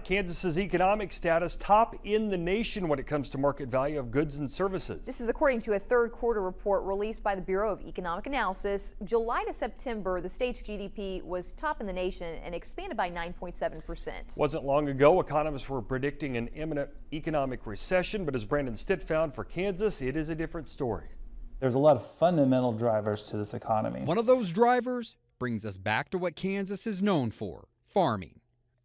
Kansas's economic status top in the nation when it comes to market value of goods and services. This is according to a third quarter report released by the Bureau of Economic Analysis. July to September, the state's GDP was top in the nation and expanded by 9.7%. Wasn't long ago, economists were predicting an imminent economic recession, but as Brandon Stitt found for Kansas, it is a different story. There's a lot of fundamental drivers to this economy. One of those drivers brings us back to what Kansas is known for, farming.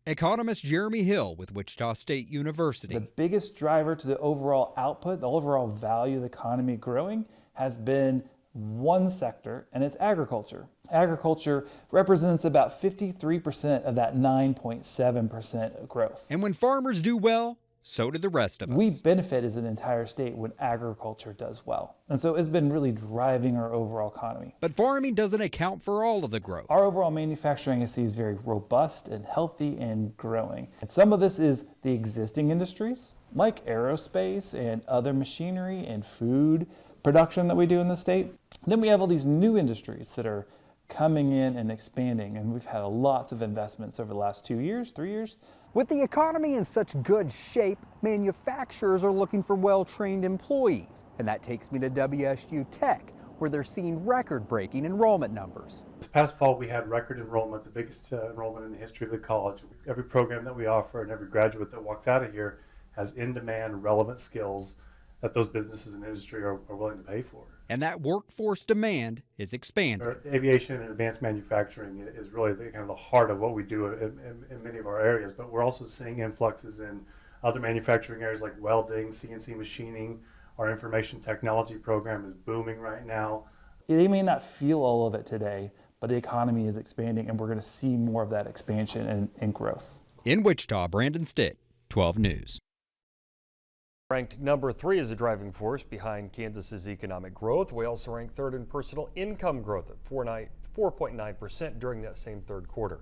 Economist Jeremy Hill with Wichita State University. The biggest driver to the overall output, the overall value of the economy growing, has been one sector, and it's agriculture. Agriculture represents about 53% of that 9.7% growth. And when farmers do well, so do the rest of us. We benefit as an entire state when agriculture does well. And so it's been really driving our overall economy. But farming doesn't account for all of the growth. Our overall manufacturing is very robust and healthy and growing. And some of this is the existing industries like aerospace and other machinery and food production that we do in the state. Then we have all these new industries that are coming in and expanding, and we've had lots of investments over the last 2 years, 3 years. With the economy in such good shape, manufacturers are looking for well-trained employees. And that takes me to WSU Tech, where they're seeing record-breaking enrollment numbers. This past fall, we had record enrollment, the biggest enrollment in the history of the college. Every program that we offer and every graduate that walks out of here has in-demand, relevant skills that those businesses and industry are willing to pay for. And that workforce demand is expanding. Aviation and advanced manufacturing is really kind of the heart of what we do in many of our areas, but we're also seeing influxes in other manufacturing areas like welding, CNC machining. Our information technology program is booming right now. They may not feel all of it today, but the economy is expanding, and we're going to see more of that expansion and growth. In Wichita, Brandon Stitt, 12 News. Ranked number 3 as a driving force behind Kansas's economic growth. We also ranked third in personal income growth at 4.9% during that same third quarter.